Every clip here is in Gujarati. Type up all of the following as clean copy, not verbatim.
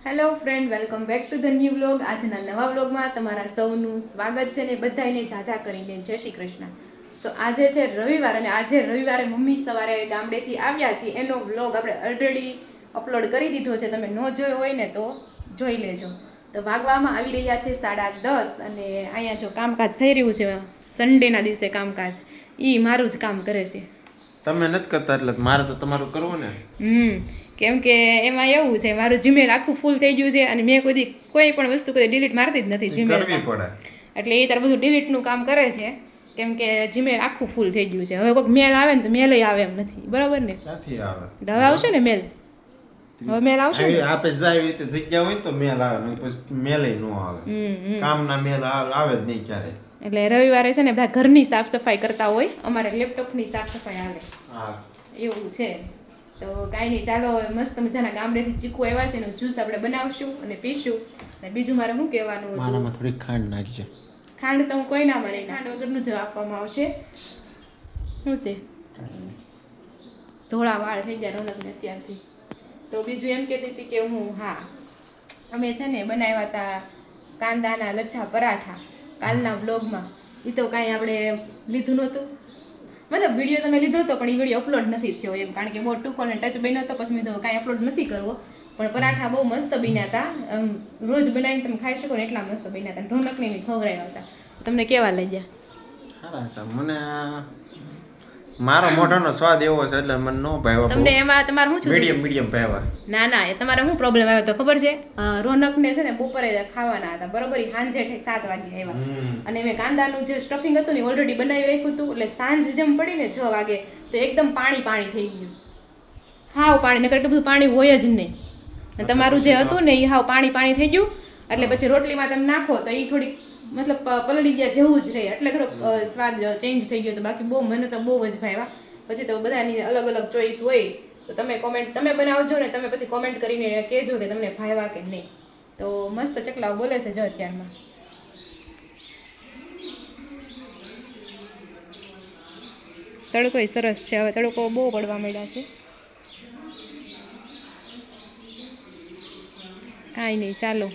Hello friend, welcome back to the new vlog. આજના નવા વ્લોગમાં તમારા સૌનું સ્વાગત છે ને બધાને ઝાઝા કરીને જય શ્રી કૃષ્ણ. તો આજે છે રવિવાર અને આજે રવિવારે મમ્મી સવારે ગામડેથી આવ્યા છે એનો વ્લોગ આપણે ઓલરેડી અપલોડ કરી દીધો છે. તમે ન જોયો હોય ને તો જોઈ લેજો. તો વાગવામાં આવી રહ્યા છે 10:30 અને અહીંયા જો કામકાજ થઈ રહ્યું છે. સન્ડેના દિવસે કામકાજ એ મારું જ કામ કરે છે. તમે નથી કરતા એટલે મારે તો તમારું કરવું ને. કેમ કે એમાં એવું છે, મારું જીમેલ આખું ફૂલ થઈ ગયું છે અને મેં કોઈ પણ વસ્તુ કોઈ ડિલીટ મારતી જ નથી જીમેલ કરવી પડે. એટલે એ તાર બધું ડિલીટનું કામ કરે છે. કેમ કે જીમેલ આખું ફૂલ થઈ ગયું છે. હવે કોઈક મેલ આવે ને તો મેલ આવે એમ નથી, બરાબર ને? ક્યાંથી આવે? હવે આવશે ને મેલ, હવે મેલ આવશે ને. આપે જાય રીતે જગ્યા હોય તો મેલ આવે, ને પછી મેલ ન આવે. કામના મેલ આવે જ નહીં ક્યારે. એટલે રવિવારે છે ને બધા ઘરની સાફ સફાઈ કરતા હોય, અમારે લેપટોપની સાફ સફાઈ આવે એવું છે. તો કાંઈ નહીં, ચાલો મસ્ત મજાના ગામડેથી ચીકુ આવ્યા છે એનું જ્યુસ આપણે બનાવશું અને પીશું. અને બીજું મારે શું કહેવાનું હતું, મારામાં થોડી ખાંડ નાખજો. ખાંડ તો હું કોઈ ના મારે, ખાંડ વગરનું જ આપવામાં આવશે. શું છે, ધોળા વાળ થઈ ગયા રોનકને અત્યારથી. તો બીજું એમ કહેતી હતી કે અમે છે ને બનાવ્યા હતા કાંદાના લચ્છા પરાઠા કાલના બ્લોગમાં. એ તો કાંઈ આપણે લીધું નહોતું, મતલબ વિડીયો તમે લીધો હતો પણ એ વિડીયો અપલોડ નથી થયો એમ, કારણ કે બહુ ટૂંકો અને ટચ બન્યો હતો. પછી મેં તો કાંઈ અપલોડ નથી કરવો, પણ પરાઠા બહુ મસ્ત બન્યા હતા. રોજ બનાવીને તમે ખાઈ શકો ને એટલા મસ્ત બન્યા હતા. ઢોનકને બી ખવડાવ્યા હતા. તમને કેવા લાગ્યા? સારા હતા. મને મારો મોઢાનો સ્વાદ એવો છે એટલે મને નો ભાવ્યો. તમને એમાં તમારે શું છે? મીડિયમ ભાવ્યા. ના એ તમારે શું પ્રોબ્લેમ આવ્યો તો ખબર છે? રોનકને છે ને બપોરે ખાવાના હતા, બરોબર? સાંજે 7 વાગે આવ્યા અને મેં કાંદાનું જે સ્ટફિંગ હતું ને ઓલરેડી બનાવી રાખ્યું હતું. એટલે સાંજ જેમ પડી ને 6 વાગે તો એકદમ પાણી થઈ ગયું. હાવ પાણી, નકર એટલું બધું પાણી હોય જ નહીં. અને તમારું જે હતું ને એ હાવ પાણી થઈ ગયું. એટલે પછી રોટલીમાં તમે નાખો તો એ થોડીક મતલબ પલળી ગયા જેવું જ રહે, એટલે થોડોક સ્વાદ ચેન્જ થઈ ગયો. તો બાકી મને તો બહુ જ ભાવ્યા. પછી તો બધાની અલગ અલગ ચોઈસ હોય, તો તમે બનાવજો ને તમે પછી કોમેન્ટ કરીને કહેજો કે તમને ભાવ્યા કે નહીં. તો મસ્ત ચકલાઓ બોલે છે જો અત્યારમાં. તડકો સરસ છે, હવે તડકો બહુ પડવા માંડ્યા છે. કાંઈ નહીં, ચાલો.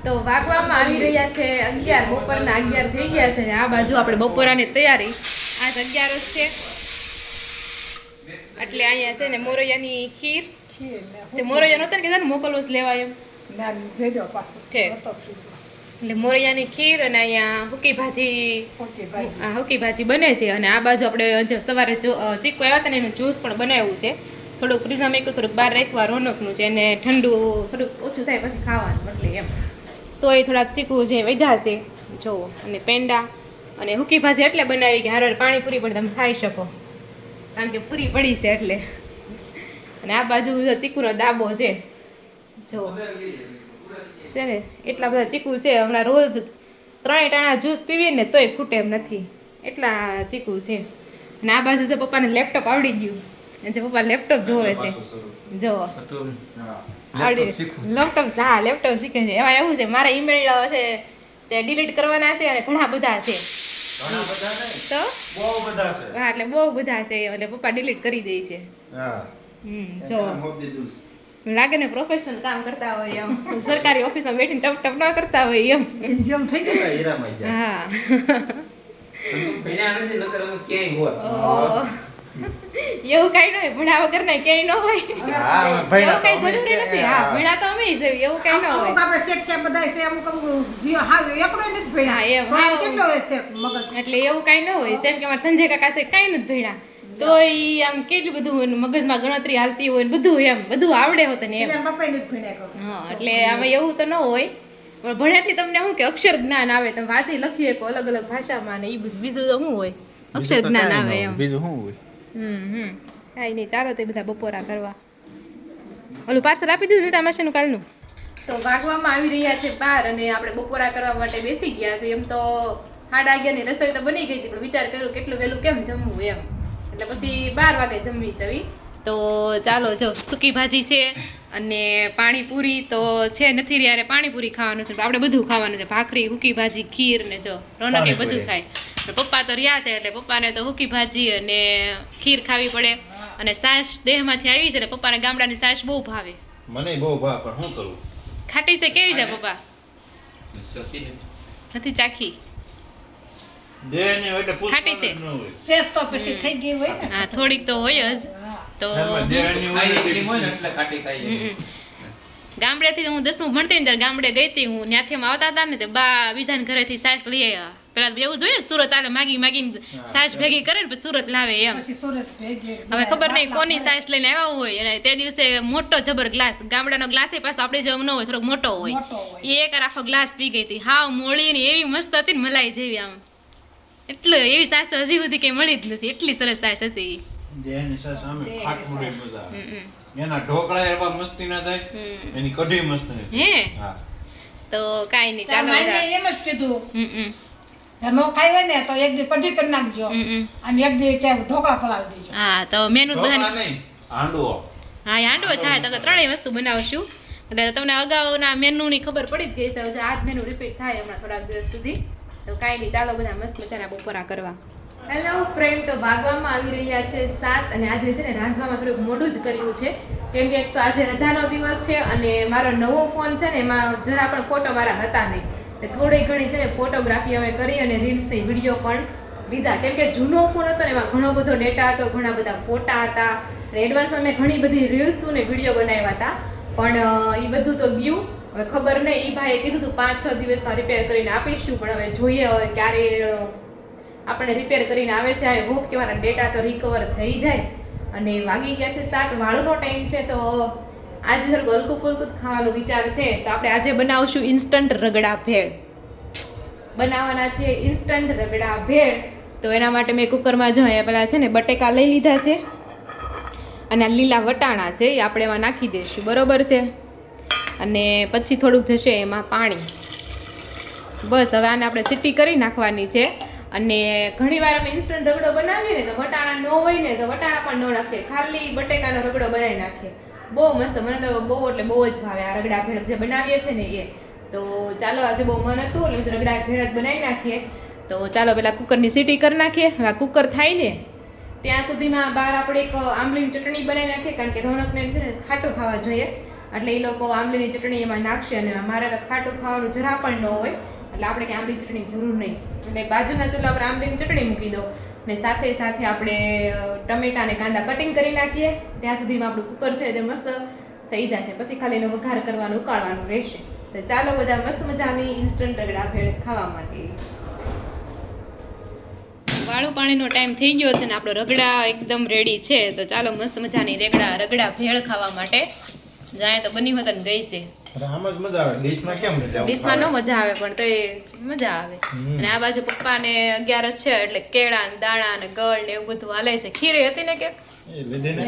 તો વાગવામાં આવી રહ્યા છે 11, બપોરના 11 થઈ ગયા છે. આ બાજુ આપણે બપોરાની તૈયારી, આજ 11 જ છે. એટલે અહીંયા છે ને મોરૈયાની ખીર. તે મોરૈયા નહોતા ને કે મોકલવો જ લેવાય એમ, એટલે મોરૈયાની ખીર અને અહીંયા હુકી ભાજી બને છે. અને આ બાજુ આપણે સવારે ચીકુ આવ્યા હતા ને એનું જ્યુસ પણ બનાવ્યું છે. થોડુંક ફ્રીઝમાં મેં થોડુંક બહાર રાખવા રોનકનું છે, અને ઠંડુ થોડુંક ઓછું થાય પછી ખાવાનું એટલે એમ. તો એ થોડાક ચીકુ જે વધ્યા છે જોવો, અને પેંડા અને હુકી ભાજી એટલે બનાવી કે હારે પાણીપુરી પણ તમે ખાઈ શકો, કારણ કે પૂરી પડી છે એટલે. અને આ બાજુ ચીકુનો દાબો છે જો છે ને, એટલા બધા ચીકુ છે. હમણાં રોજ 3 ટાણા જ્યુસ પીવીએ ને તોય ખૂટે એમ નથી, એટલા ચીકુ છે. અને આ બાજુ છે પપ્પાને લેપટોપ આવડી ગયું, જે પપ્પા લેપટોપ જોવે છે જો લેપટોપ શીખે છે. એમાં એવું છે મારા ઈમેલ છે તે ડિલીટ કરવાના છે અને ઘણા બધા છે તો હા, એટલે બહુ બધા છે એટલે પપ્પા ડિલીટ કરી દે છે. જો લાગે ને પ્રોફેશનલ કામ કરતા હોય એમ, સરકારી ઓફિસમાં બેઠીને ટપ ન કરતા હોય એમ. હા એવું કઈ ન હોય, ભણા વગર ના ક્યાંય ન હોય, એવું કઈ જરૂરી નથી. હા, ભણા તો અમે જ એવું કઈ ન હોય. એટલે એવું કઈ ન હોય. જેમ કે અમારા સંજય કાકા છે કઈ નથી ભણ્યા, તો ઈ આમ કેટલું બધું મગજમાં ગણતરી હાલતી હોય, બધું એમ બધું આવડે હોત ને એમ. હા, એટલે આમાં એવું તો ન હોય. પણ ભણ્યાથી તમને શું કે અક્ષર જ્ઞાન આવે, તમે વાંચી લખી શકો અલગ અલગ ભાષામાં ને એ બધું. બીજું તો શું હોય, અક્ષર જ્ઞાન આવે એમ. બીજું શું હોય? કાંઈ નહીં, ચાલો તે બધા બપોરા કરવા. ઓલું પાર્સલ આપી દીધું ને માસીનું કાલનું. તો વાગવામાં આવી રહ્યા છે 12 અને આપણે બપોરા કરવા માટે બેસી ગયા છે. એમ તો 11:30 ની રસોઈ તો બની ગઈ હતી, પણ વિચાર કર્યો કેટલું વહેલું કેમ જમવું એમ, એટલે પછી 12 વાગે જમવી છે. તો ચાલો, જો સૂકી ભાજી છે અને પાણીપુરી તો છે નથી રે, પાણીપુરી ખાવાનું છે. આપણે બધું ખાવાનું છે, ભાખરી, હુકી ભાજી, ખીર ને જો રોનક બધું ખાય. પપ્પા તો રહ્યા છે એટલે પપ્પાને તો હુકી ભાજી અને ખીર ખાવી પડે. અને સાસ દેહમાંથી આવી છે ને પપ્પાને ગામડાની સાસ બહુ ભાવે. મને બહુ ભાવ પણ શું કરું ખાટી છે કેવી છે પપ્પા? નથી ચાખી. દેહની હોય એટલે ખાટી છે. પૂછવાનું જ ન હોય. શેષ તો પછી થઈ ગઈ હોય ને. હા થોડીક તો હોય જ. તો એમાં દેહની હોય ને ખાઈ હોય ને એટલે ખાટી ખાઈએ. ગામડેથી હું 10મું ભણતી ને ત્યારે ગામડે ગઈ હતી હું. ત્યાંથી અમે આવતા હતા ને તે બા બીજાને ઘરેથી સાસ લઈ આવ્યા. પેલા તો એવું જોઈએ ને સુરત આલે માગીને સાસ ભેગી કરે ને પછી સુરત લાવે એમ. પછી સુરત ભેગી હવે ખબર નહીં કોની સાસ લઈને આવ્યા હોય અને તે દિવસે મોટો જબર ગ્લાસ ગામડાનો ગ્લાસ એ પાછો આપણે જેવો ન હોય થોડોક મોટો હોય મોટો હોય. એ એક આખો ગ્લાસ પી ગઈ હતી હાવ મોળી ને એવી મસ્ત હતી ને મલાઈ જેવી આમ એટલે એવી સાસ તો હજી સુધી કઈ મળી જ નથી એટલી સરસ સાસ હતી ઈ. દેહની સાસ સામે ખાટમુડી મજા આવે. એના ઢોકળા એવા મસ્તી ના થાય એની કઢી મસ્ત નથી. હે હા તો કાંઈ નહીં ચાલો મેં બધા એમ જ કીધું હમ કે નો ખાઈ હોય ને તો એક દી કઢી કરી નાખજો અને એક દી કે ઢોકળા પલાળી દેજો. હા તો મેનુ ઢોકળા બધાને નહીં હાંડવો. હા એ હાંડવો થાય તો ત્રણેય વસ્તુ બનાવશું એટલે તમને અગાઉના મેનુની ખબર પડી જ ગઈ છે હવે આ જ મેનુ રિપીટ થાય હમણાં થોડાક દિવસ સુધી તો કાંઈ નહીં ચાલો બધા મસ્ત મજાના બપોરા કરવા. હેલો ફ્રેન્ડ, તો ભાગવામાં આવી રહ્યા છે 7 અને આજે છે ને રાંધવામાં થોડુંક મોડું જ કર્યું છે કેમ કે એક તો આજે રજાનો દિવસ છે અને મારો નવો ફોન છે ને એમાં જરા પણ ફોટો મારા હતા નહીં એટલે થોડી ઘણી છે ને ફોટોગ્રાફી અમે કરી અને રીલ્સની વિડીયો પણ લીધા કેમ કે જૂનો ફોન હતો ને એમાં ઘણો બધો ડેટા હતો, ઘણા બધા ફોટા હતા અને એડવાન્સમાં મેં ઘણી બધી રીલ્સો ને વિડીયો બનાવ્યા હતા પણ એ બધું તો ગયું. હવે ખબર નહીં, એ ભાઈએ કીધું હતું 5-6 દિવસમાં રિપેર કરીને આપીશું પણ હવે જોઈએ હવે ક્યારે આપણે રિપેર કરીને આવે છે. આઈ હોપ કે મારા ડેટા તો રિકવર થઈ જાય. અને વાગી ગયા છે 7 વાળુનો ટાઈમ છે તો આજે થોડુંક હલકું ફુલકું ખાવાનો વિચાર છે તો આપણે આજે બનાવશું ઇન્સ્ટન્ટ રગડા ભેળ. બનાવવાના છે ઇન્સ્ટન્ટ રગડા ભેળ. તો એના માટે મેં કુકરમાં જો અહીંયા પેલા છે ને બટેકા લઈ લીધા છે અને આ લીલા વટાણા છે એ આપણે એમાં નાખી દઈશું બરોબર છે અને પછી થોડુંક જશે એમાં પાણી. બસ હવે આને આપણે સીટી કરી નાખવાની છે. અને ઘણી વાર અમે ઇન્સ્ટન્ટ રગડો બનાવીએ ને તો વટાણા ન હોય ને તો વટાણા પણ ન નાખીએ, ખાલી બટેકાનો રગડો બનાવી નાખીએ. બહુ મસ્ત, મને તો બહુ એટલે બહુ જ ભાવે આ રગડા ભેળ જે બનાવીએ છીએ ને એ. તો ચાલો આજે બહુ મન હતું એટલે રગડા ભેળ જ બનાવી નાખીએ. તો ચાલો પેલા કુકરની સીટી કરી નાખીએ. હવે આ કુકર થાય ને ત્યાં સુધીમાં બહાર આપણે એક આંબલીની ચટણી બનાવી નાખીએ કારણ કે રોનકને છે ને ખાટું ખાવા જોઈએ એટલે એ લોકો આંબલીની ચટણી એમાં નાખશે અને મારે તો ખાટું ખાવાનું જરા પણ ન હોય એટલે આપણે કે આંબલીની ચટણી જરૂર નહીં એટલે બાજુના ચૂલા પર આંબલીની ચટણી મૂકી દો ને સાથે સાથે આપણે ટમેટા અને કાંદા કટિંગ કરી નાખીએ. ત્યાં સુધીમાં આપણું કુકર છે તે મસ્ત થઈ જશે, પછી ખાલી એનો વઘાર કરવાનું ઉકાળવાનું રહેશે. તો ચાલો બધા મસ્ત મજાની ઇન્સ્ટન્ટ રગડા ભેળ ખાવા માટે. વાળું પાણીનો ટાઈમ થઈ ગયો છે ને આપણો રગડા એકદમ રેડી છે તો ચાલો મસ્ત મજાની રગડા ભેળ ખાવા માટે. જાય તો બની હોત ને ગઈ છે આમ જ મજા આવે. ડીશમાં કેમ મજા આવે? ડીશમાં ન મજા આવે પણ તો એ મજા આવે. અને આ બાજુ પપ્પાને 11 છે એટલે કેળા ને દાણા ને ગળ ને એવું બધું હાલે છે. ખીરે હતી ને કે એ લીધી ને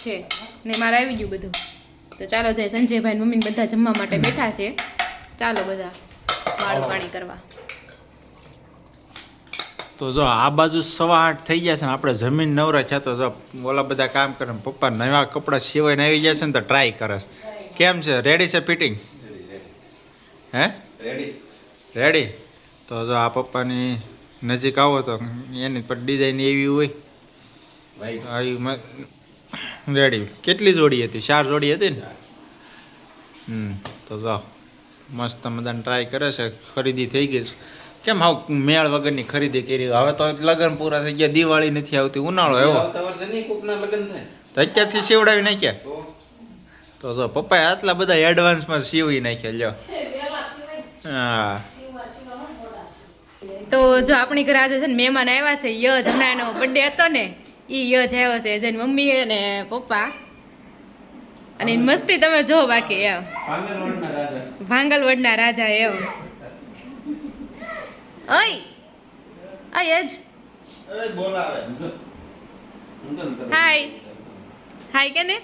છે ને મારે આવી ગયું બધું. તો ચાલો જાય સંજયભાઈ મમ્મી બધા જમવા માટે બેઠા છે. ચાલો બધા વાળું પાણી કરવા. તો જો આ બાજુ 8:15 થઈ ગયા છે ને આપણે જમીન નવરા છે તો જો ઓલા બધા કામ કરે ને પપ્પા નવા કપડાં સિવાયને આવી જાય છે ને તો ટ્રાય કરે છે. કેમ છે? રેડી છે ફિટિંગ? હે રેડી? તો જો આ પપ્પાની નજીક આવો તો એની પર ડિઝાઇન એવી હોય આવી રેડી. કેટલી જોડી હતી? 4 જોડી હતી ને. તો જો મસ્ત મજાને ટ્રાય કરે છે. ખરીદી થઈ ગઈ. કેમ હાવ મેળ વગરની ખરીદી કરી? હવે તો લગ્ન પૂરા થઈ ગયા, દિવાળી નથી આવતી, ઉનાળો એવો તો અત્યારથી સીવડાવી નાખ્યા. તો જો પપ્પાએ આટલા બધા એડવાન્સમાં સીવી નાખ્યા. લ્યો હા. તો જો આપણી ઘરે આજે છે ને મહેમાન આવ્યા છે. યજ હમણાં એનો બર્થડે હતો ને એ યજ આવ્યો છે જેની મમ્મી અને પપ્પા અને એની મસ્તી તમે જો બાકી એમ ભાંગલવડના રાજા એમ. ઓય આ જ હાય હાય કે ને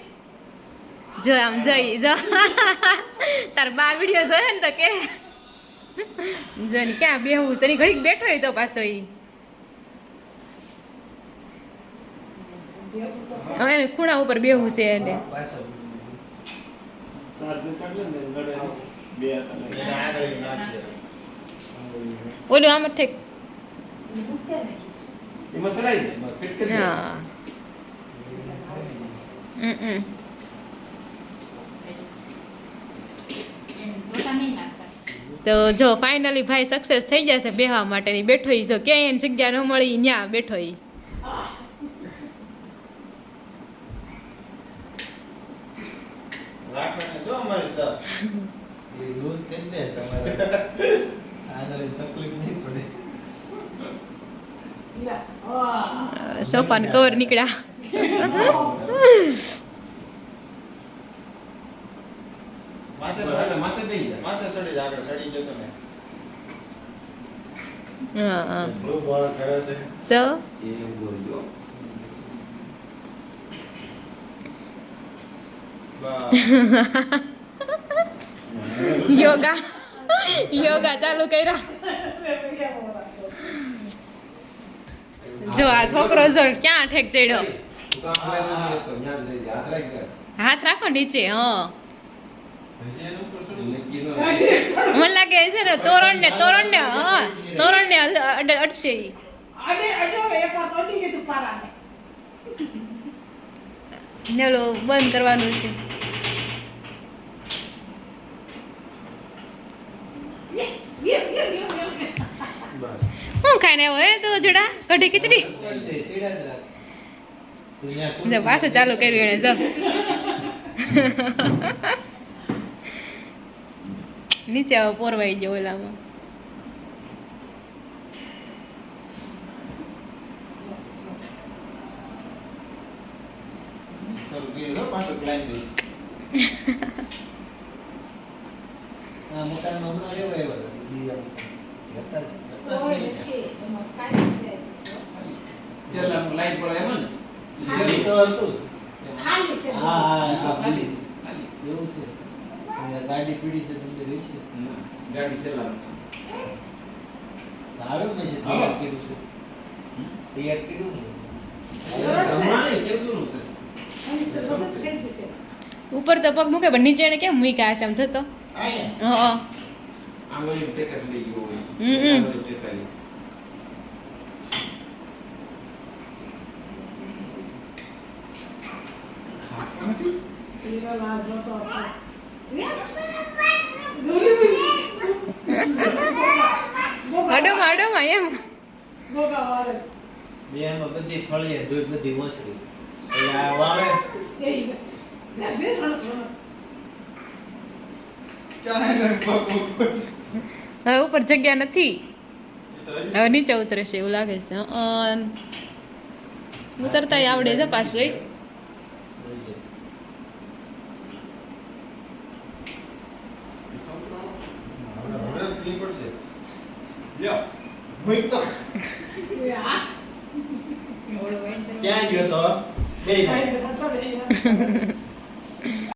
જો આમ જઈ જો તાર બા વિડીયો જોયે ને તો કે જન ક્યાં બેહું છે ઘડીક બેઠો હોય તો પાછો ઈ હવે ખૂણા ઉપર બેહું છે એને ઓલું આમ જ ઠેક હા તો જો ફાઇનલી ભાઈ સક્સેસ થઈ જશે બેહવા માટેની બેઠો ઈ જો ક્યાંય એને જગ્યા ન મળી ન્યા બેઠો ઈ રાખવાને શું અમારી સર એ લૂઝ કરી દે તમારે આને તકલીફ નહીં પડે સોફાને કવર નીકળ્યા માથે સડી જાય આગળ સડી ગયો તમે હા બહુ બોલ કરે છે તો એ બોલ્યો યોગા ચાલુ કર્યા જો આ છોકરો જો ક્યાં ઠેક ચડ્યો હાથ રાખો નીચે હા મને લાગે છે ને તોરણ ને હા તોરણ ને અડશે ઈ. ને ઓલું બંધ કરવાનું છે હું ખાઈને આવ્યો હે તો જડા કઢી ખીચડી જો પાછું ચાલુ કર્યું એને જો નીચે આવો પોરવાઈ ગયો ઓલામાં સર ગયો પાછો ક્લાઈમ દે આ મોટા હમણાં લેવો આવ્યો બીજા હતા સેલર લાઈટ પડે એમ ને ઈ તો હતું ખાલી છે. હા હા ખાલી ખાલી છે એવું છે અને ગાડી પીડી છે તમને રહી છે ગાડી સેલર આવે મેં જે તૈયાર કર્યું છે તૈયાર કર્યું ને સરસ છે. અમારે કેવું છે એની સરબત થઈ ગઈ છે. ઉપર તો પગ મૂકે પણ નીચે એને કેમ મૂક્યા છે આમ જતો આયા હા આમ લઈ ટેકસ લઈ ગયો હોય હમ. ટેકાઈ હીરો લાલ જોતો હતો. ડોલી હડોમાં હડોમાં એમ ગોગા વાળે છે. બે એમાં બધી ફળીએ દૂધ બધી ઓસરી એટલે આ વાળે એ જ છે. જશે રણક રણક. ક્યાં એને પગ ઉપર હવે ઉપર જગ્યા નથી એ તો હજી હવે નીચે ઉતરે છે એવું લાગે છે ઉતરતા આવડે છે પાછું હવે પી પડશે લ્યો મુઈ તો એ હાથ ક્યાં ગયો તો બે ભાઈ બધા ચડે.